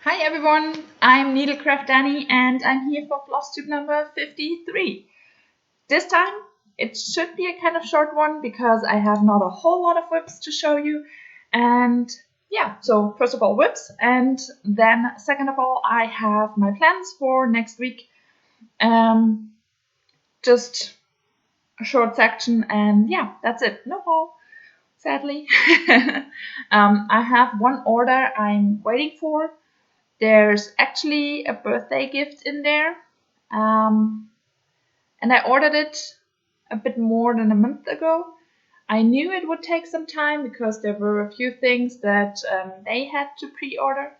Hi everyone, I'm Needlecraft Danny and I'm here for flosstube number 53. This time it should be a kind of short one because I have not a whole lot of whips to show you. And yeah, so first of all whips, and then second of all I have my plans for next week. Just a short section, and yeah, that's it. No haul, sadly. I have one order I'm waiting for. There's actually a birthday gift in there, and I ordered it a bit more than a month ago. I knew it would take some time because there were a few things that they had to pre-order,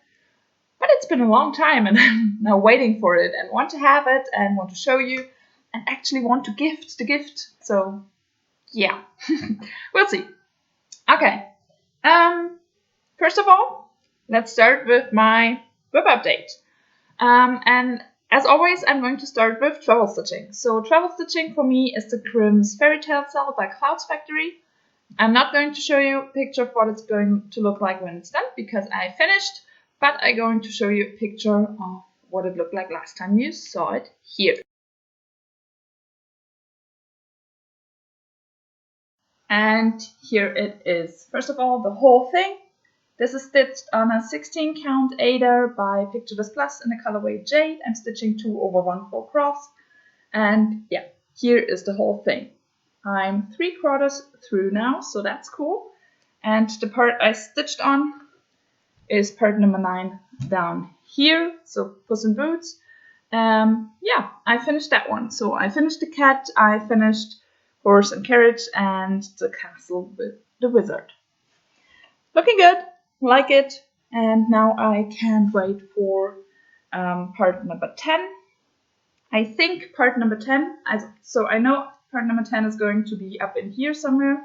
but it's been a long time and I'm now waiting for it and want to have it and want to show you and actually want to gift the gift. So yeah, we'll see. Okay, first of all, let's start with my web update. And as always, I'm going to start with travel stitching. So travel stitching for me is the Grimm's Fairy Tale Cell by Clouds Factory. I'm not going to show you a picture of what it's going to look like when it's done because I finished, but I'm going to show you a picture of what it looked like last time you saw it here. And here it is. First of all, the whole thing. This is stitched on a 16 count Ada by Picture This Plus in the colorway Jade. I'm stitching 2/1/4 cross. And yeah, here is the whole thing. I'm 3/4 through now, so that's cool. And the part I stitched on is part number 9 down here, so Puss in Boots. Yeah, I finished that one. So I finished the cat, I finished horse and carriage, and the castle with the wizard. Looking good, like it, and now I can't wait for part number 10. I think part number 10, so I know part number 10 is going to be up in here somewhere.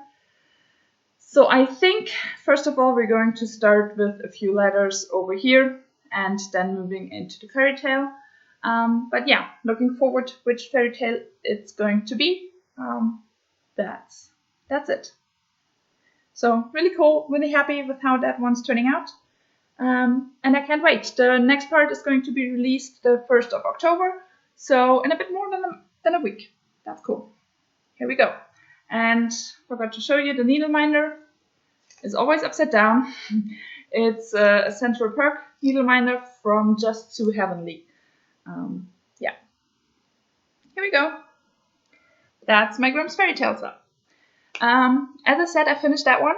So I think, first of all, we're going to start with a few letters over here and then moving into the fairy tale. But yeah, looking forward to which fairy tale it's going to be. That's it. So really cool, really happy with how that one's turning out. And I can't wait. The next part is going to be released the 1st of October. So in a bit more than a week. That's cool. Here we go. And forgot to show you the needleminder. It's always upside down. It's a Central Perk needleminder from Just So Heavenly. Yeah. Here we go. That's my Grimm's Fairy Tale set. As I said, I finished that one.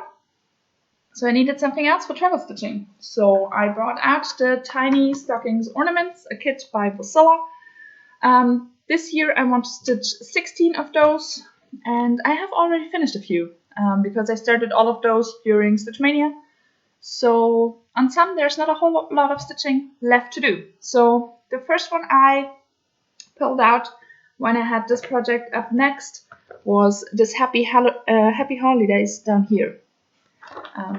So I needed something else for travel stitching. So I brought out the Tiny Stockings Ornaments, a kit by Bosilla. This year I want to stitch 16 of those, and I have already finished a few because I started all of those during Stitchmania. So on some there's not a whole lot of stitching left to do. So the first one I pulled out when I had this project up next was this Happy Holidays down here.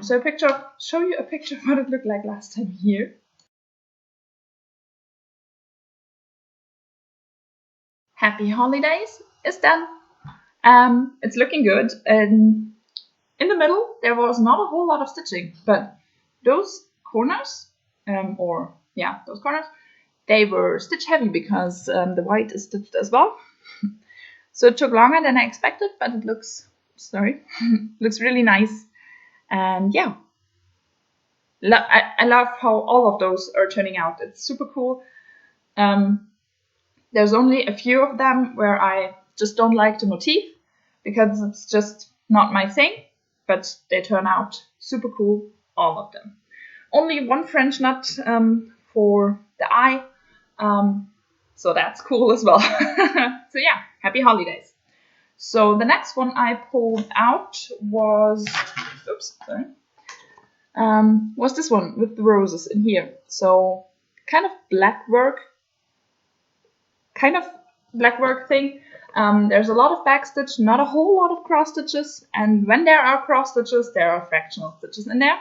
So show you a picture of what it looked like last time here. Happy Holidays is done. It's looking good. And in the middle, there was not a whole lot of stitching, but those corners, those corners, they were stitch heavy because the white is stitched as well. So it took longer than I expected, but it looks really nice. And yeah, I love how all of those are turning out. It's super cool. There's only a few of them where I just don't like the motif because it's just not my thing, but they turn out super cool, all of them. Only one French knot for the eye, so that's cool as well. So yeah, happy holidays. So the next one I pulled out was, was this one with the roses in here. So kind of black work thing. There's a lot of backstitch, not a whole lot of cross stitches, and when there are cross stitches, there are fractional stitches in there.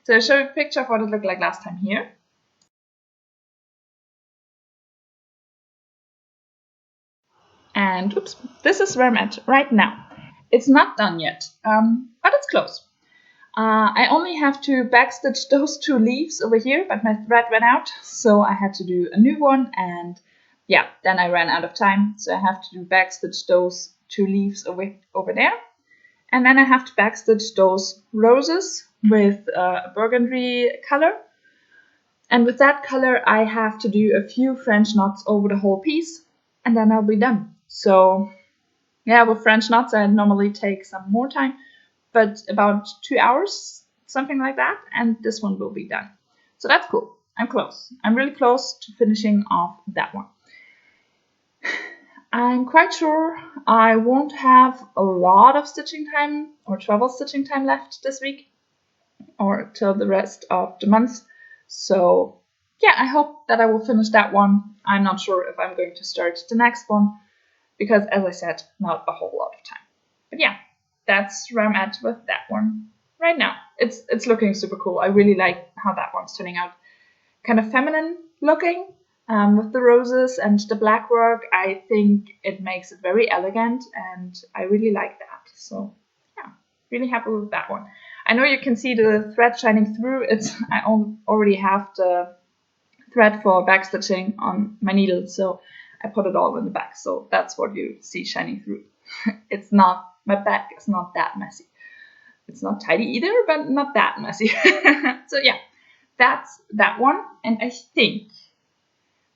So I'll show you a picture of what it looked like last time here. And oops, this is where I'm at right now. It's not done yet, but it's close. I only have to backstitch those 2 leaves over here, but my thread ran out, so I had to do a new one, and yeah, then I ran out of time, so I have to backstitch those 2 leaves over there. And then I have to backstitch those roses with a burgundy color. And with that color, I have to do a few French knots over the whole piece, and then I'll be done. So yeah, with French knots, I normally take some more time, but about 2 hours, something like that, and this one will be done. So that's cool. I'm close. I'm really close to finishing off that one. I'm quite sure I won't have a lot of stitching time or travel stitching time left this week or till the rest of the month. So yeah, I hope that I will finish that one. I'm not sure if I'm going to start the next one because, as I said, not a whole lot of time. But yeah, that's where I'm at with that one right now. It's looking super cool. I really like how that one's turning out. Kind of feminine looking with the roses and the black work. I think it makes it very elegant, and I really like that. So yeah, really happy with that one. I know you can see the thread shining through. I already have the thread for backstitching on my needle, so I put it all in the back. So that's what you see shining through. It's not, my back is not that messy. It's not tidy either, but not that messy. So yeah, that's that one. And I think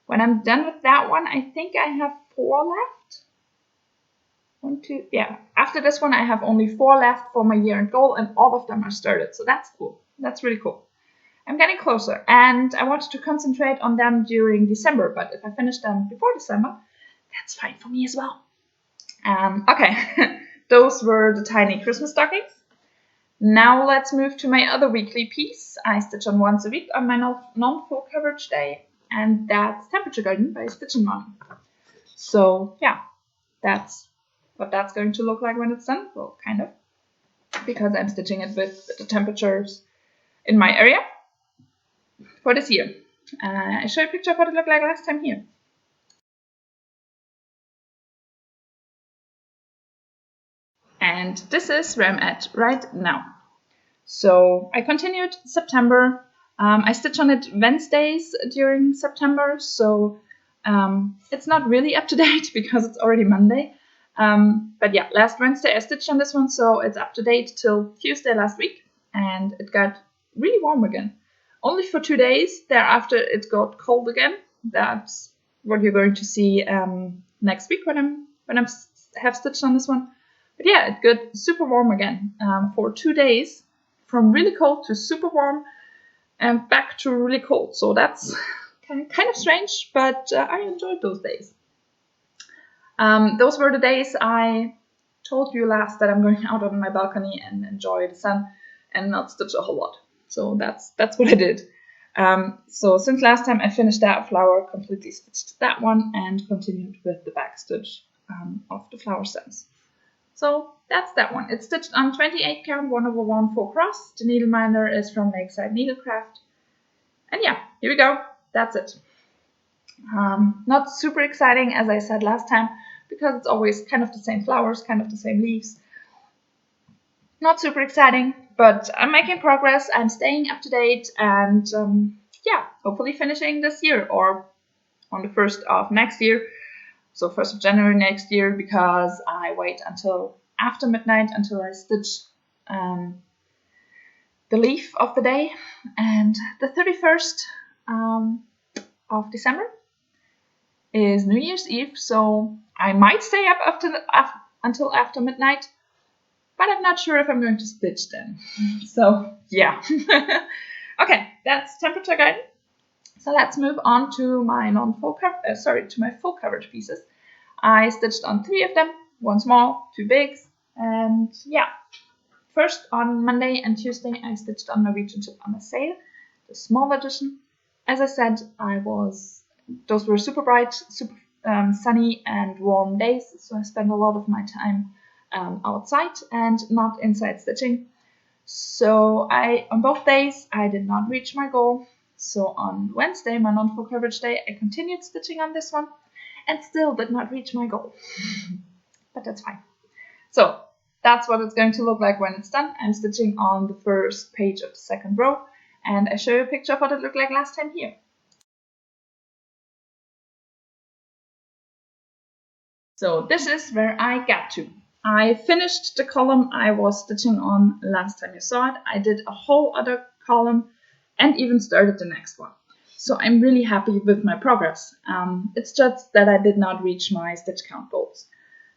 when I'm done with that one, I think I have 4 left. 1, 2, yeah. After this one, I have only 4 left for my year-end goal, and all of them are started. So that's cool. That's really cool. I'm getting closer, and I wanted to concentrate on them during December, but if I finish them before December, that's fine for me as well. Okay, those were the tiny Christmas stockings. Now let's move to my other weekly piece. I stitch on once a week on my non-full coverage day, and that's Temperature Garden by Stitching Mommy. So yeah, that's what that's going to look like when it's done. Well, kind of, because I'm stitching it with the temperatures in my area for this year. I show you a picture of what it looked like last time here. And this is where I'm at right now. So I continued September. I stitch on it Wednesdays during September, so it's not really up to date because it's already Monday. But yeah, last Wednesday I stitched on this one, so it's up to date till Tuesday last week, and it got really warm again. Only for 2 days. Thereafter, it got cold again. That's what you're going to see next week when I'm have stitched on this one. But yeah, it got super warm again for 2 days, from really cold to super warm and back to really cold. So that's kind of strange, but I enjoyed those days. Those were the days I told you last that I'm going out on my balcony and enjoy the sun and not stitch a whole lot. So that's what I did. So since last time I finished that flower, completely stitched that one and continued with the back stitch of the flower stems. So that's that one. It's stitched on 28 count 1/1 full cross. The needleminder is from Lakeside Needlecraft. And yeah, here we go. That's it. Not super exciting, as I said last time, because it's always kind of the same flowers, kind of the same leaves. Not super exciting, but I'm making progress. I'm staying up to date, and yeah, hopefully finishing this year or on the 1st of next year. So 1st of January next year, because I wait until after midnight until I stitch the leaf of the day. And the 31st of December is New Year's Eve, so I might stay up until after midnight, but I'm not sure if I'm going to stitch then. So yeah. Okay, that's temperature guidance. So let's move on to my full coverage pieces. I stitched on 3 of them, 1 small, 2 bigs, and yeah. First on Monday and Tuesday I stitched on Norwegian Ship on a Sail, the small edition. As I said, those were super bright, super sunny and warm days, so I spent a lot of my time outside and not inside stitching. So on both days I did not reach my goal. So on Wednesday, my non-full coverage day, I continued stitching on this one and still did not reach my goal. But that's fine. So that's what it's going to look like when it's done. I'm stitching on the first page of the second row, and I show you a picture of what it looked like last time here. So this is where I got to. I finished the column I was stitching on last time you saw it. I did a whole other column and even started the next one. So I'm really happy with my progress. It's just that I did not reach my stitch count goals.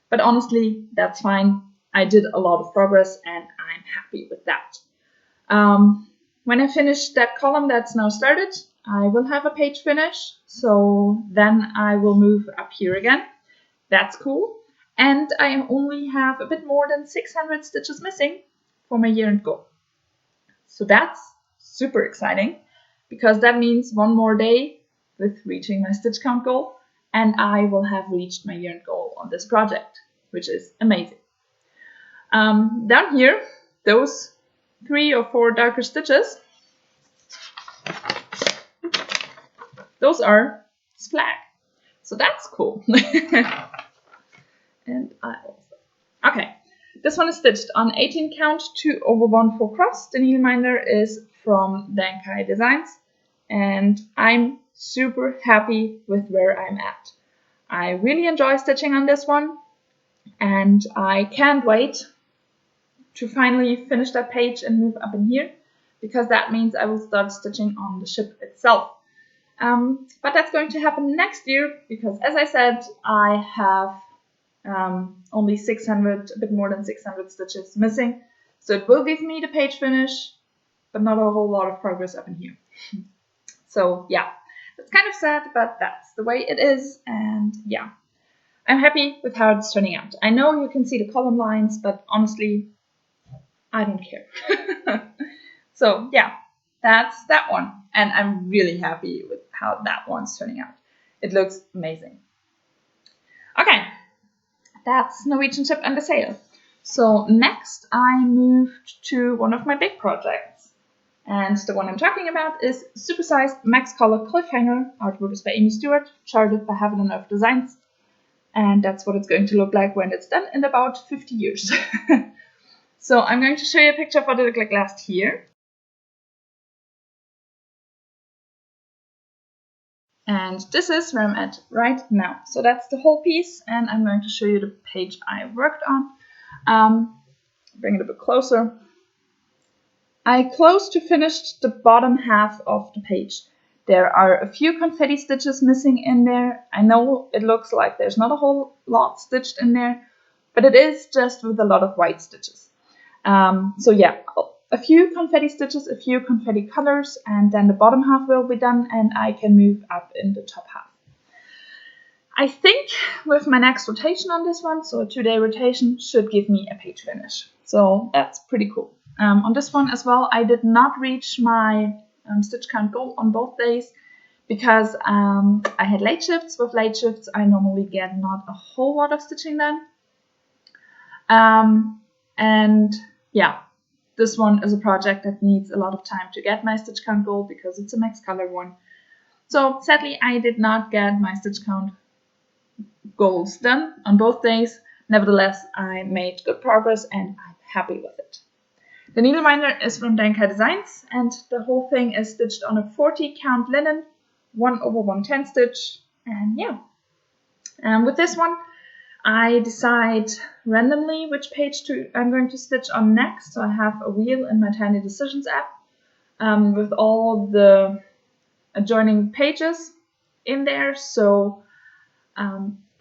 But honestly, that's fine. I did a lot of progress and I'm happy with that. When I finish that column that's now started, I will have a page finish. So then I will move up here again. That's cool. And I only have a bit more than 600 stitches missing for my year-end goal. So that's super exciting because that means one more day with reaching my stitch count goal and I will have reached my year-end goal on this project, which is amazing. Down here, those 3 or 4 darker stitches, those are flag. So that's cool. And I also. Okay, this one is stitched on 18 count 2/1 4 cross. The needleminder is from Dankai Designs, and I'm super happy with where I'm at. I really enjoy stitching on this one, and I can't wait to finally finish that page and move up in here, because that means I will start stitching on the ship itself. But that's going to happen next year, because as I said, I have only 600, a bit more than 600 stitches missing. So it will give me the page finish, but not a whole lot of progress up in here. So yeah, it's kind of sad, but that's the way it is. And yeah, I'm happy with how it's turning out. I know you can see the column lines, but honestly, I don't care. So yeah, that's that one. And I'm really happy with how that one's turning out. It looks amazing. Okay. That's Norwegian ship and the sail. So next I moved to one of my big projects. And the one I'm talking about is supersized max color cliffhanger. Artwork is by Amy Stewart, charted by Heaven and Earth Designs. And that's what it's going to look like when it's done in about 50 years. So I'm going to show you a picture of what it looked like last year. And this is where I'm at right now. So that's the whole piece, and I'm going to show you the page I worked on. Bring it a bit closer. I close to finished the bottom half of the page. There are a few confetti stitches missing in there. I know it looks like there's not a whole lot stitched in there, but it is just with a lot of white stitches. So yeah, a few confetti stitches, a few confetti colors, and then the bottom half will be done and I can move up in the top half. I think with my next rotation on this one, so a 2-day rotation, should give me a page finish. So that's pretty cool. On this one as well, I did not reach my stitch count goal on both days because I had late shifts. With late shifts, I normally get not a whole lot of stitching done. And yeah, this one is a project that needs a lot of time to get my stitch count goal because it's a max color one. So sadly, I did not get my stitch count goals done on both days. Nevertheless, I made good progress and I'm happy with it. The needleminder is from Dankai Designs, and the whole thing is stitched on a 40 count linen 1/110 stitch. And yeah, with this one, I decide randomly which page I'm going to stitch on next. So I have a wheel in my Tiny Decisions app with all the adjoining pages in there. So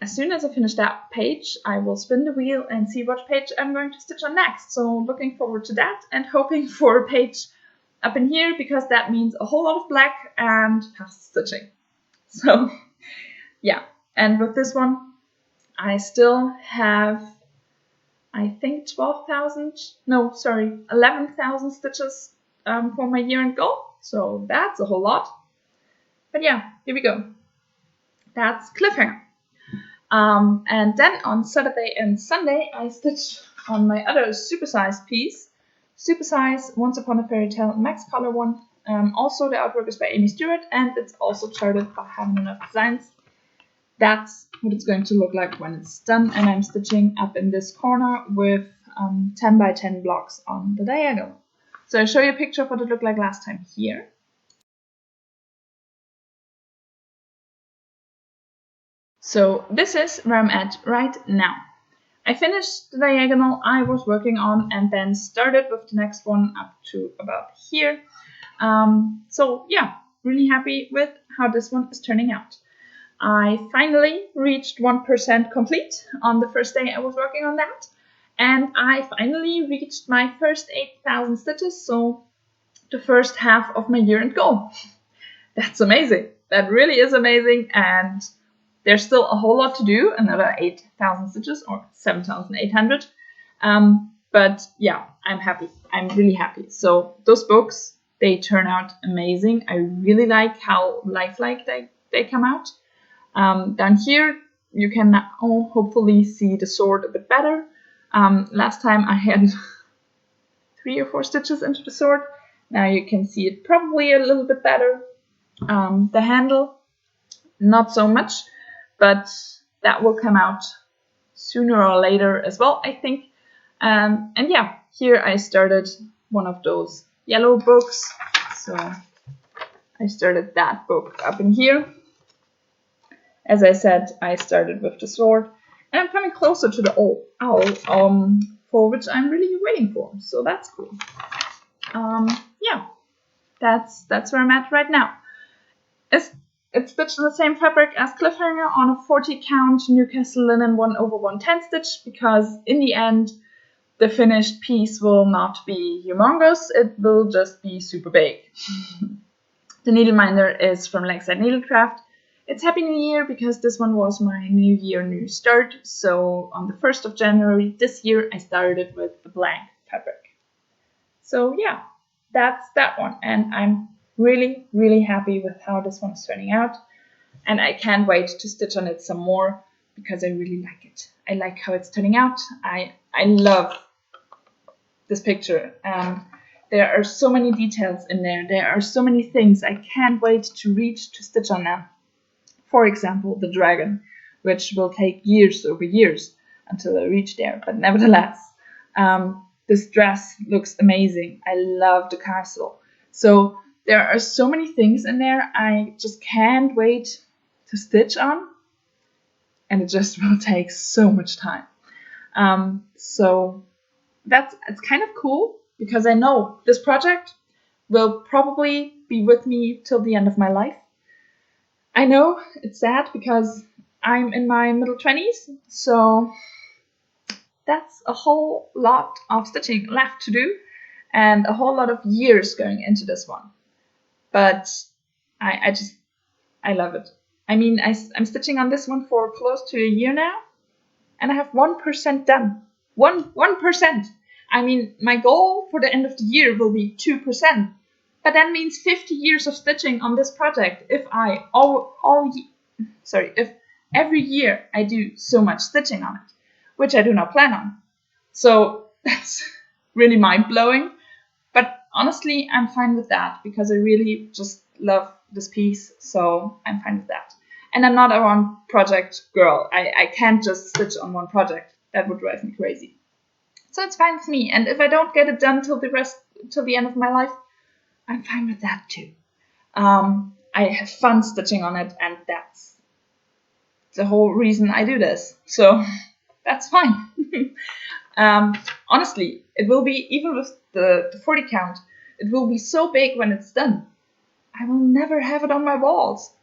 as soon as I finish that page, I will spin the wheel and see what page I'm going to stitch on next. So looking forward to that and hoping for a page up in here because that means a whole lot of black and fast stitching. So yeah, and with this one, I still have, I think 11,000 stitches for my year-end goal. So that's a whole lot. But yeah, here we go. That's cliffhanger. And then on Saturday and Sunday, I stitched on my other supersized piece. Supersize Once Upon a Fairy Tale Max Color one. Also, the artwork is by Amy Stewart, and it's also charted by Heaven and Earth Designs. That's what it's going to look like when it's done, and I'm stitching up in this corner with 10 by 10 blocks on the diagonal. So I'll show you a picture of what it looked like last time here. So this is where I'm at right now. I finished the diagonal I was working on and then started with the next one up to about here. So yeah, really happy with how this one is turning out. I finally reached 1% complete on the first day I was working on that. And I finally reached my first 8,000 stitches, so the first half of my year-end goal. That's amazing. That really is amazing, and there's still a whole lot to do, another 8,000 stitches or 7,800. But yeah, I'm happy. I'm really happy. So those books, they turn out amazing. I really like how lifelike they come out. Down here, you can now hopefully see the sword a bit better. Last time I had 3 or 4 stitches into the sword. Now you can see it probably a little bit better. The handle, not so much, but that will come out sooner or later as well, I think. And yeah, here I started one of those yellow books. So I started that book up in here. As I said, I started with the sword, and I'm coming closer to the owl, for which I'm really waiting for. So that's cool. Yeah, that's where I'm at right now. It's stitched in the same fabric as Cliffhanger on a 40 count Newcastle linen 1/110 stitch, because in the end, the finished piece will not be humongous. It will just be super big. The needleminder is from Lakeside Needlecraft. It's Happy New Year because this one was my New Year, New Start. So on the 1st of January this year, I started with a blank fabric. So yeah, that's that one. And I'm really, really happy with how this one is turning out. And I can't wait to stitch on it some more because I really like it. I like how it's turning out. I love this picture. There are so many details in there. There are so many things I can't wait to reach to stitch on them. For example, the dragon, which will take years over years until I reach there. But nevertheless, this dress looks amazing. I love the castle. So there are so many things in there I just can't wait to stitch on. And it just will take so much time. So it's kind of cool because I know this project will probably be with me till the end of my life. I know it's sad because I'm in my middle 20s, so that's a whole lot of stitching left to do and a whole lot of years going into this one. But I love it. I mean, I'm stitching on this one for close to a year now, and I have 1% done. 1%. I mean, my goal for the end of the year will be 2%. But that means 50 years of stitching on this project if if every year I do so much stitching on it, which I do not plan on. So that's really mind-blowing. But honestly, I'm fine with that because I really just love this piece, so I'm fine with that. And I'm not a one project girl. I can't just stitch on one project. That would drive me crazy. So it's fine with me. And if I don't get it done till the end of my life, I'm fine with that too. I have fun stitching on it, and that's the whole reason I do this. So that's fine. Honestly, it will be, even with the 40 count, it will be so big when it's done. I will never have it on my walls.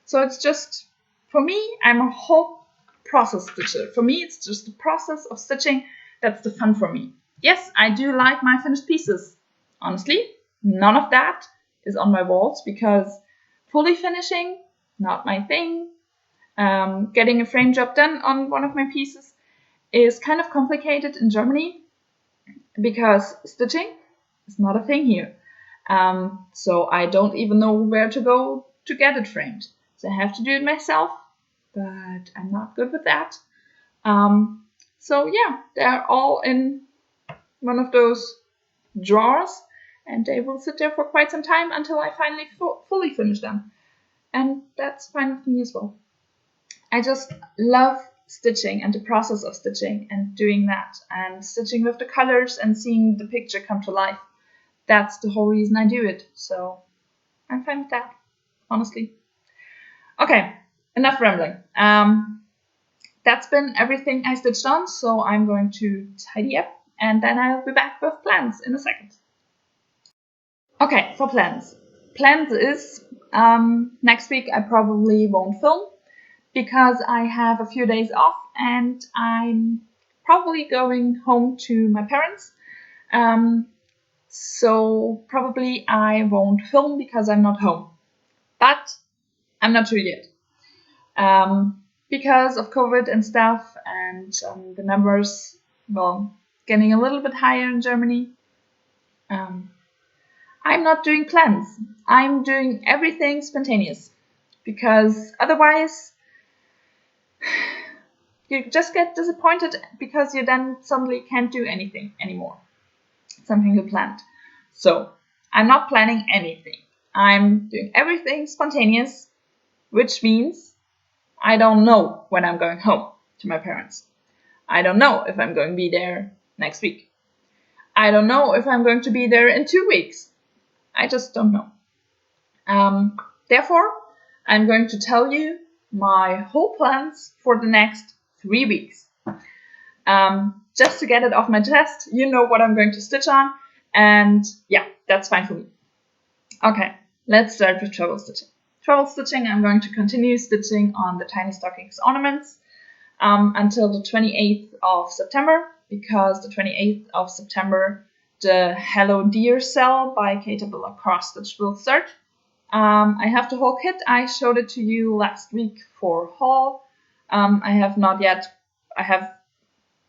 So it's just, for me, I'm a whole process stitcher. For me, it's just the process of stitching that's the fun for me. Yes, I do like my finished pieces. Honestly, none of that is on my walls because fully finishing, not my thing. Getting a frame job done on one of my pieces is kind of complicated in Germany because stitching is not a thing here. So I don't even know where to go to get it framed. So I have to do it myself, but I'm not good with that. So yeah, they're all in one of those drawers, and they will sit there for quite some time until I finally fully finish them. And that's fine with me as well. I just love stitching and the process of stitching and doing that and stitching with the colors and seeing the picture come to life. That's the whole reason I do it. So I'm fine with that, honestly. Okay, enough rambling. That's been everything I stitched on, so I'm going to tidy up and then I'll be back with plans in a second. Okay, for plans. Plans is next week I probably won't film because I have a few days off and I'm probably going home to my parents. So probably I won't film because I'm not home. But I'm not sure yet. Because of COVID and stuff and the numbers, well, getting a little bit higher in Germany. I'm not doing plans. I'm doing everything spontaneous because otherwise you just get disappointed because you then suddenly can't do anything anymore. Something you planned. So I'm not planning anything. I'm doing everything spontaneous, which means I don't know when I'm going home to my parents. I don't know if I'm going to be there next week. I don't know if I'm going to be there in 2 weeks. I just don't know. Therefore, I'm going to tell you my whole plans for the next 3 weeks. Just to get it off my chest, you know what I'm going to stitch on, and yeah, that's fine for me. Okay, let's start with treble stitching. Treble stitching, I'm going to continue stitching on the tiny stockings ornaments until the 28th of September, because the 28th of September the Hello Dear sale by Caterpillar Cross Stitch will start. I have the whole kit. I showed it to you last week for haul. I have not yet.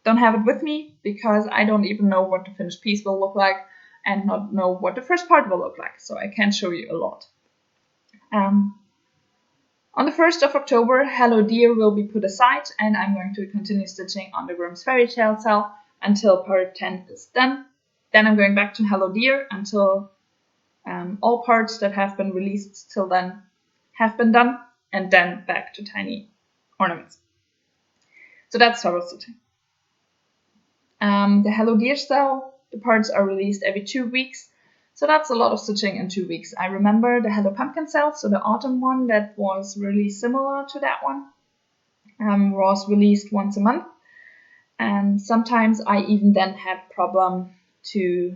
Don't have it with me because I don't even know what the finished piece will look like and not know what the first part will look like. So I can't show you a lot. On the 1st of October, Hello Dear will be put aside and I'm going to continue stitching on the Grimm's Fairy Tale cell until part 10 is done. Then I'm going back to Hello Dear until all parts that have been released till then have been done, and then back to tiny ornaments. So that's treble stitching. The Hello Dear cell, the parts are released every 2 weeks, so that's a lot of stitching in 2 weeks. I remember the Hello Pumpkin cell, so the autumn one that was really similar to that one, was released once a month, and sometimes I even then had problem to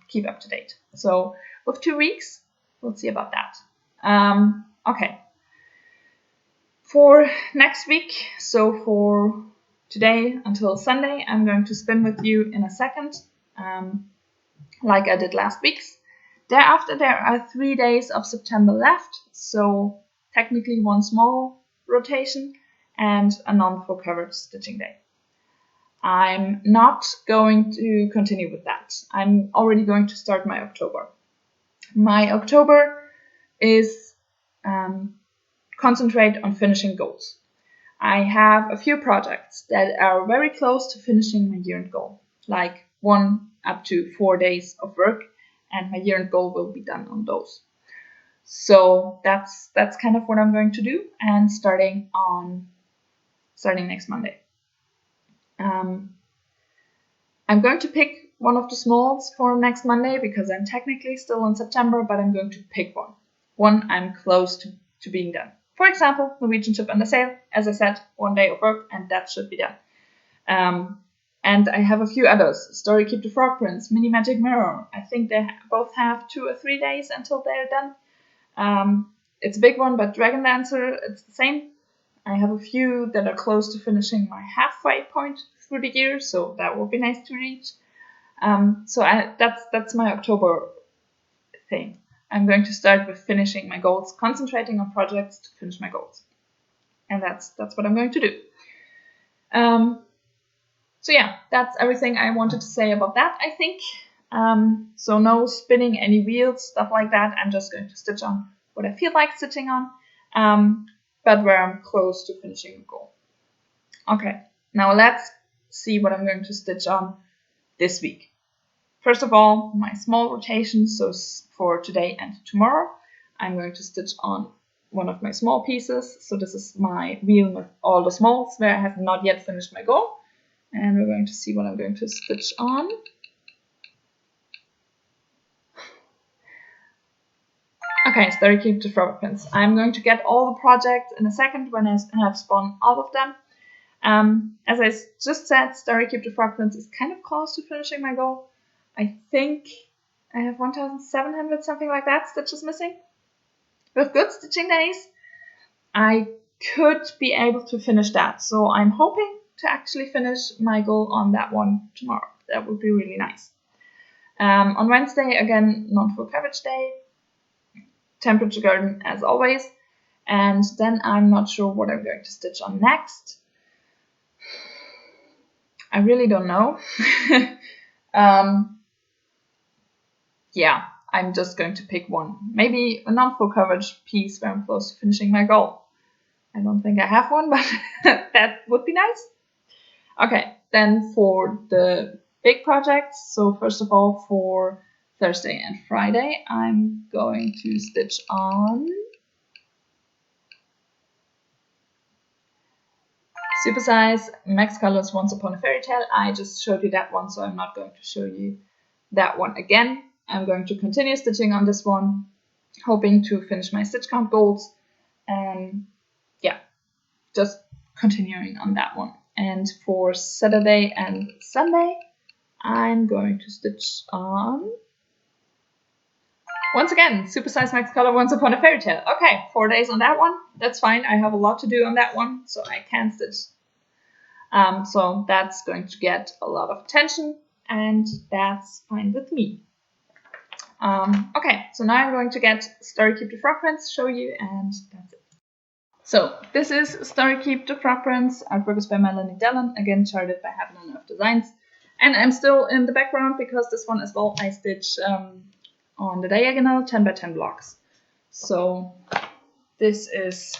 keep up to date. So with 2 weeks, we'll see about that. Okay. For next week, so for today until Sunday, I'm going to spin with you in a second, like I did last week's. Thereafter, there are 3 days of September left, so technically one small rotation and a non-full covered stitching day. I'm not going to continue with that. I'm already going to start my October. My October is concentrate on finishing goals. I have a few projects that are very close to finishing my year-end goal, like 1 up to 4 days of work, and my year-end goal will be done on those. So that's kind of what I'm going to do, and starting next Monday. I'm going to pick one of the smalls for next Monday because I'm technically still in September, but I'm going to pick one I'm close to being done. For example, Norwegian Ship Under Sail, as I said, 1 day of work and that should be done. And I have a few others. Story Keep the Frog Prince, Mini Magic Mirror. I think they both have 2 or 3 days until they're done. It's a big one, but Dragon Dancer, it's the same. I have a few that are close to finishing my halfway point through the year, so that will be nice to reach. That's my October thing. I'm going to start with finishing my goals, concentrating on projects to finish my goals. And that's what I'm going to do. So yeah, that's everything I wanted to say about that, I think. So no spinning any wheels, stuff like that. I'm just going to stitch on what I feel like stitching on, but where I'm close to finishing the goal. Okay, now let's see what I'm going to stitch on this week. First of all, my small rotation, so for today and tomorrow, I'm going to stitch on one of my small pieces. So this is my wheel with all the smalls where I have not yet finished my goal. And we're going to see what I'm going to stitch on. Okay, Story Keep the Frog Prints. I'm going to get all the projects in a second when I have spun all of them. As I just said, Story Keep the Frog Prints is kind of close to finishing my goal. I think I have 1,700, something like that, stitches missing. With good stitching days, I could be able to finish that. So I'm hoping to actually finish my goal on that one tomorrow. That would be really nice. On Wednesday, again, non-full coverage day. Temperature garden as always. And then I'm not sure what I'm going to stitch on next. I really don't know. Yeah, I'm just going to pick one. Maybe a non-full coverage piece where I'm close to finishing my goal. I don't think I have one, but that would be nice. Okay, then for the big projects, so first of all for Thursday and Friday, I'm going to stitch on supersize Max Colors Once Upon a Fairy Tale. I just showed you that one, so I'm not going to show you that one again. I'm going to continue stitching on this one, hoping to finish my stitch count goals. Yeah, just continuing on that one. And for Saturday and Sunday, I'm going to stitch on, once again, Supersize Max Color Once Upon a Fairy Tale. Okay, 4 days on that one. That's fine. I have a lot to do on that one, so I can stitch. So that's going to get a lot of attention, and that's fine with me. Okay, so now I'm going to get Story Keep the Frog Prints, show you, and that's it. So this is Story Keep the Frog Prints. Artwork is by Melanie Dallin, again charted by Heaven and Earth Designs. And I'm still in the background because this one as well I stitched on the diagonal 10 by 10 blocks. So this is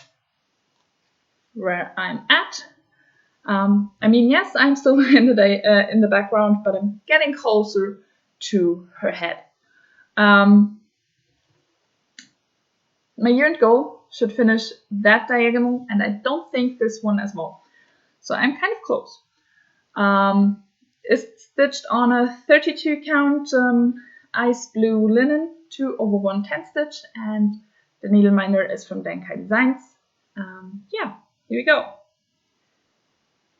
where I'm at. I mean, yes, I'm still in the background, but I'm getting closer to her head. My yearned goal should finish that diagonal, and I don't think this one as well. So I'm kind of close. It's stitched on a 32 count ice blue linen 2/110 stitch, and the needle minder is from Denkai Designs. Yeah, here we go.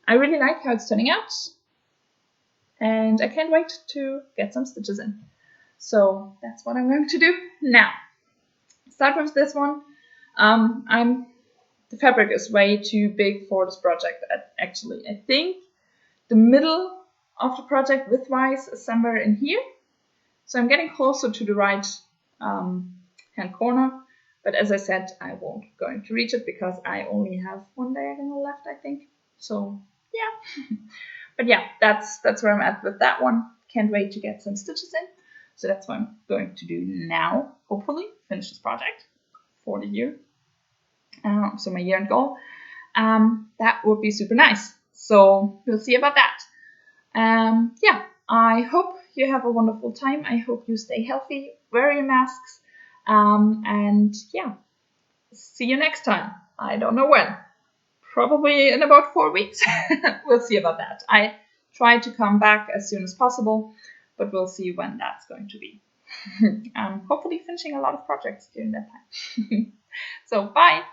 I really like how it's turning out, and I can't wait to get some stitches in. So that's what I'm going to do now. Start with this one. The fabric is way too big for this project. Actually, I think the middle of the project width-wise is somewhere in here. So I'm getting closer to the right hand corner. But as I said, I won't going to reach it because I only have one diagonal left, I think. So yeah. But yeah, that's where I'm at with that one. Can't wait to get some stitches in. So that's what I'm going to do now. Hopefully finish this project for the year. So my year-end goal. That would be super nice. So we'll see about that. Yeah, I hope you have a wonderful time. I hope you stay healthy, wear your masks, and yeah, see you next time. I don't know when. Probably in about 4 weeks. We'll see about that. I try to come back as soon as possible, but we'll see when that's going to be. Hopefully finishing a lot of projects during that time. So bye.